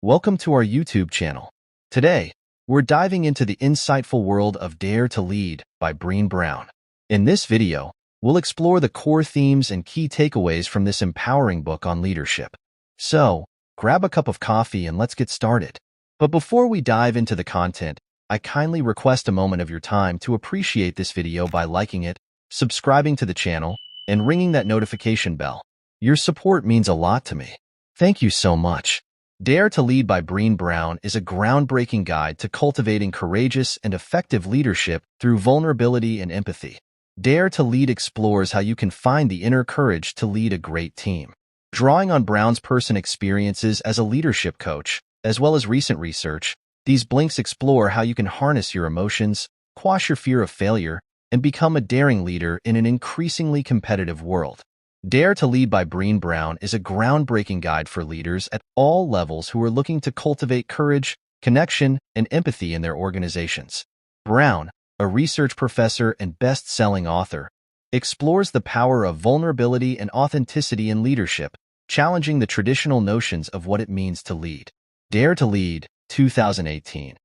Welcome to our YouTube channel. Today, we're diving into the insightful world of Dare to Lead by Brené Brown. In this video, we'll explore the core themes and key takeaways from this empowering book on leadership. So, grab a cup of coffee and let's get started. But before we dive into the content, I kindly request a moment of your time to appreciate this video by liking it, subscribing to the channel, and ringing that notification bell. Your support means a lot to me. Thank you so much. Dare to Lead by Brené Brown is a groundbreaking guide to cultivating courageous and effective leadership through vulnerability and empathy. Dare to Lead explores how you can find the inner courage to lead a great team. Drawing on Brown's personal experiences as a leadership coach, as well as recent research, these blinks explore how you can harness your emotions, quash your fear of failure, and become a daring leader in an increasingly competitive world. Dare to Lead by Brené Brown is a groundbreaking guide for leaders at all levels who are looking to cultivate courage, connection, and empathy in their organizations. Brown, a research professor and best-selling author, explores the power of vulnerability and authenticity in leadership, challenging the traditional notions of what it means to lead. Dare to Lead, 2018,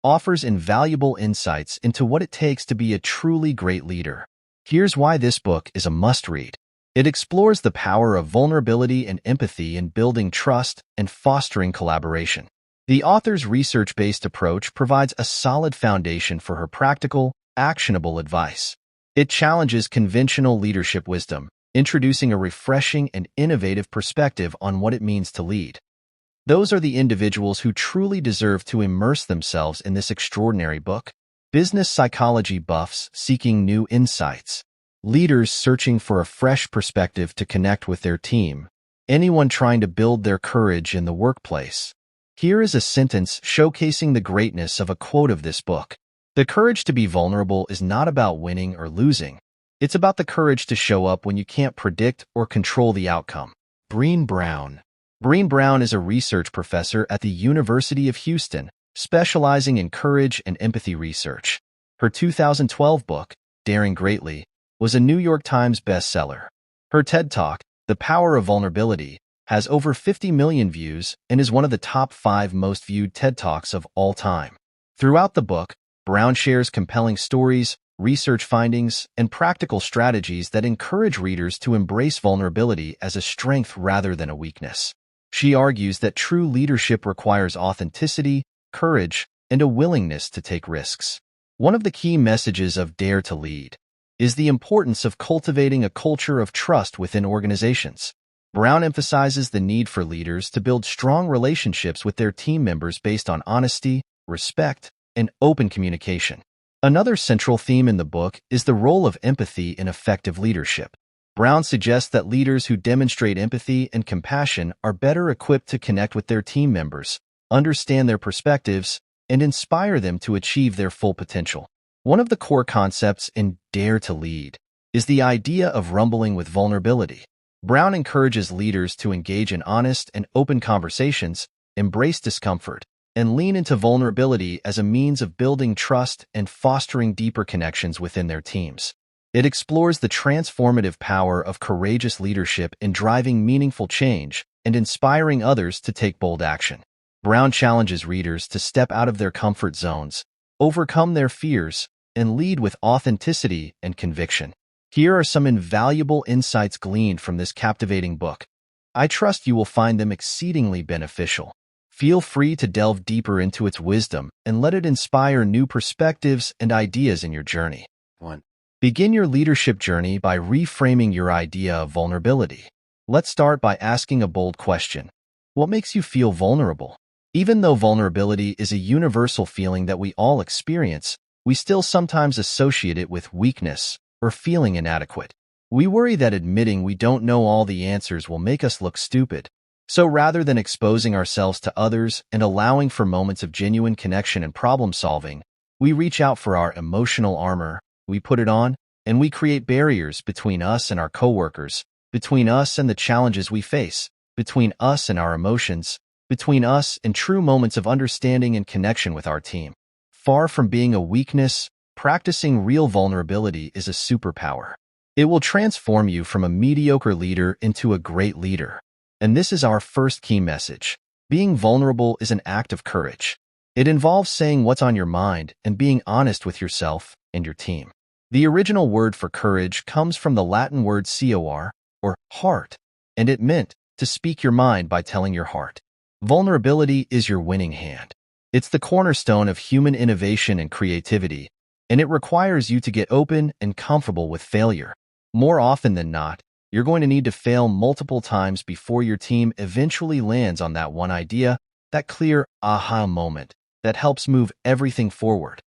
offers invaluable insights into what it takes to be a truly great leader. Here's why this book is a must-read. It explores the power of vulnerability and empathy in building trust and fostering collaboration. The author's research-based approach provides a solid foundation for her practical, actionable advice. It challenges conventional leadership wisdom, introducing a refreshing and innovative perspective on what it means to lead. Those are the individuals who truly deserve to immerse themselves in this extraordinary book. Business psychology buffs seeking new insights. Leaders searching for a fresh perspective to connect with their team. Anyone trying to build their courage in the workplace. Here is a sentence showcasing the greatness of a quote of this book. The courage to be vulnerable is not about winning or losing. It's about the courage to show up when you can't predict or control the outcome. Brené Brown. Brené Brown is a research professor at the University of Houston, specializing in courage and empathy research. Her 2012 book, Daring Greatly, was a New York Times bestseller. Her TED Talk, The Power of Vulnerability, has over 50 million views and is one of the top 5 most viewed TED Talks of all time. Throughout the book, Brown shares compelling stories, research findings, and practical strategies that encourage readers to embrace vulnerability as a strength rather than a weakness. She argues that true leadership requires authenticity, courage, and a willingness to take risks. One of the key messages of Dare to Lead is the importance of cultivating a culture of trust within organizations. Brown emphasizes the need for leaders to build strong relationships with their team members based on honesty, respect, and open communication. Another central theme in the book is the role of empathy in effective leadership. Brown suggests that leaders who demonstrate empathy and compassion are better equipped to connect with their team members, understand their perspectives, and inspire them to achieve their full potential. One of the core concepts in Dare to Lead is the idea of rumbling with vulnerability. Brown encourages leaders to engage in honest and open conversations, embrace discomfort, and lean into vulnerability as a means of building trust and fostering deeper connections within their teams. It explores the transformative power of courageous leadership in driving meaningful change and inspiring others to take bold action. Brown challenges readers to step out of their comfort zones, overcome their fears, and lead with authenticity and conviction. Here are some invaluable insights gleaned from this captivating book. I trust you will find them exceedingly beneficial. Feel free to delve deeper into its wisdom and let it inspire new perspectives and ideas in your journey. 1. Begin your leadership journey by reframing your idea of vulnerability. Let's start by asking a bold question. What makes you feel vulnerable? Even though vulnerability is a universal feeling that we all experience, we still sometimes associate it with weakness or feeling inadequate. We worry that admitting we don't know all the answers will make us look stupid. So rather than exposing ourselves to others and allowing for moments of genuine connection and problem solving, we reach out for our emotional armor, we put it on, and we create barriers between us and our coworkers, between us and the challenges we face, between us and our emotions, between us and true moments of understanding and connection with our team. Far from being a weakness, practicing real vulnerability is a superpower. It will transform you from a mediocre leader into a great leader. And this is our first key message. Being vulnerable is an act of courage. It involves saying what's on your mind and being honest with yourself and your team. The original word for courage comes from the Latin word cor, or heart, and it meant to speak your mind by telling your heart. Vulnerability is your winning hand. It's the cornerstone of human innovation and creativity, and it requires you to get open and comfortable with failure. More often than not, you're going to need to fail multiple times before your team eventually lands on that one idea, that clear aha moment that helps move everything forward.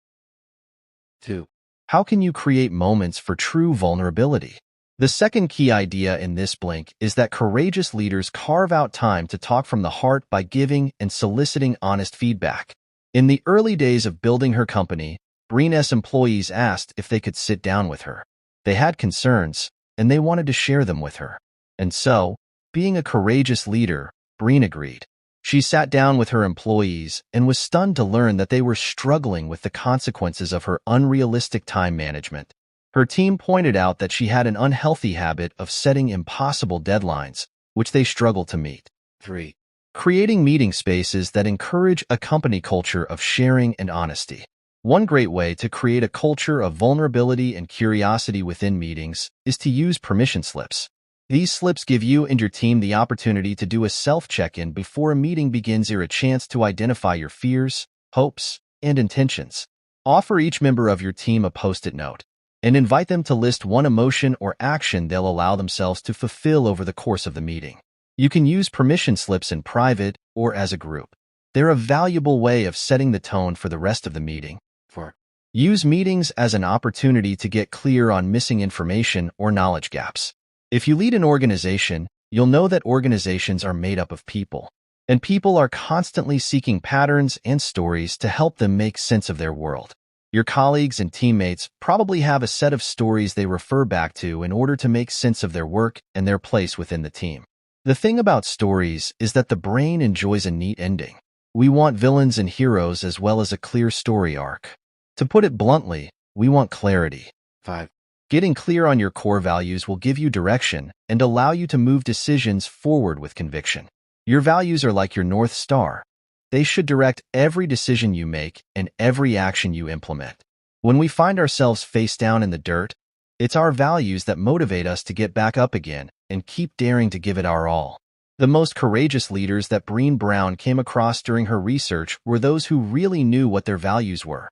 2. How can you create moments for true vulnerability? The second key idea in this blink is that courageous leaders carve out time to talk from the heart by giving and soliciting honest feedback. In the early days of building her company, Brené's employees asked if they could sit down with her. They had concerns, and they wanted to share them with her. And so, being a courageous leader, Brené agreed. She sat down with her employees and was stunned to learn that they were struggling with the consequences of her unrealistic time management. Her team pointed out that she had an unhealthy habit of setting impossible deadlines, which they struggled to meet. 3. Creating meeting spaces that encourage a company culture of sharing and honesty. One great way to create a culture of vulnerability and curiosity within meetings is to use permission slips. These slips give you and your team the opportunity to do a self-check-in before a meeting begins, or a chance to identify your fears, hopes, and intentions. Offer each member of your team a post-it note and invite them to list one emotion or action they'll allow themselves to fulfill over the course of the meeting. You can use permission slips in private or as a group. They're a valuable way of setting the tone for the rest of the meeting. 4. Use meetings as an opportunity to get clear on missing information or knowledge gaps. If you lead an organization, you'll know that organizations are made up of people, and people are constantly seeking patterns and stories to help them make sense of their world. Your colleagues and teammates probably have a set of stories they refer back to in order to make sense of their work and their place within the team. The thing about stories is that the brain enjoys a neat ending. We want villains and heroes as well as a clear story arc. To put it bluntly, we want clarity. 5. Getting clear on your core values will give you direction and allow you to move decisions forward with conviction. Your values are like your North Star. They should direct every decision you make and every action you implement. When we find ourselves face down in the dirt, it's our values that motivate us to get back up again and keep daring to give it our all. The most courageous leaders that Brené Brown came across during her research were those who really knew what their values were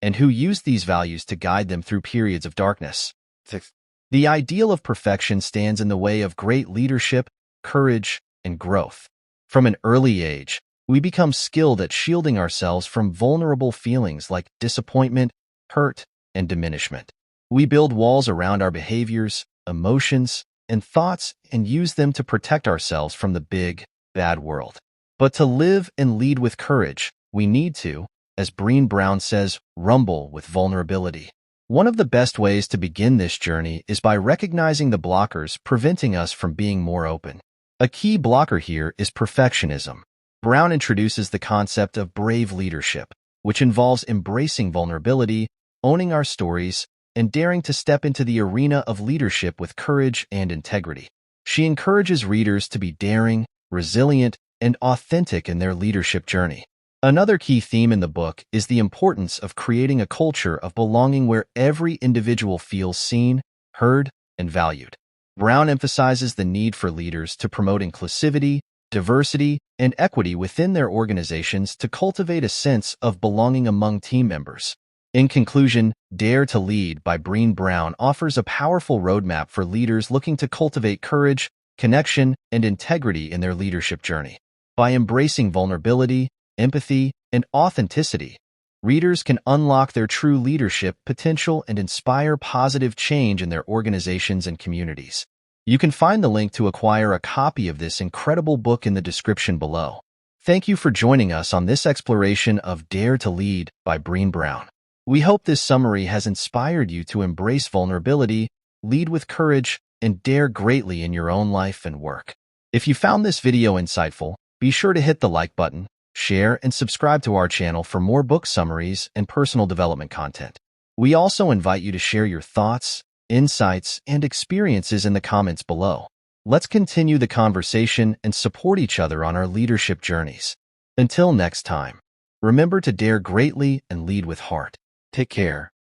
and who used these values to guide them through periods of darkness. 6. The ideal of perfection stands in the way of great leadership, courage, and growth. From an early age, we become skilled at shielding ourselves from vulnerable feelings like disappointment, hurt, and diminishment. We build walls around our behaviors, emotions, and thoughts and use them to protect ourselves from the big, bad world. But to live and lead with courage, we need to, as Brené Brown says, rumble with vulnerability. One of the best ways to begin this journey is by recognizing the blockers preventing us from being more open. A key blocker here is perfectionism. Brown introduces the concept of brave leadership, which involves embracing vulnerability, owning our stories, and daring to step into the arena of leadership with courage and integrity. She encourages readers to be daring, resilient, and authentic in their leadership journey. Another key theme in the book is the importance of creating a culture of belonging where every individual feels seen, heard, and valued. Brown emphasizes the need for leaders to promote inclusivity, diversity, and equity within their organizations to cultivate a sense of belonging among team members. In conclusion, Dare to Lead by Brené Brown offers a powerful roadmap for leaders looking to cultivate courage, connection, and integrity in their leadership journey. By embracing vulnerability, empathy, and authenticity, readers can unlock their true leadership potential and inspire positive change in their organizations and communities. You can find the link to acquire a copy of this incredible book in the description below. Thank you for joining us on this exploration of Dare to Lead by Brené Brown. We hope this summary has inspired you to embrace vulnerability, lead with courage, and dare greatly in your own life and work. If you found this video insightful, be sure to hit the like button, share, and subscribe to our channel for more book summaries and personal development content. We also invite you to share your thoughts, insights, and experiences in the comments below. Let's continue the conversation and support each other on our leadership journeys. Until next time, remember to dare greatly and lead with heart. Take care.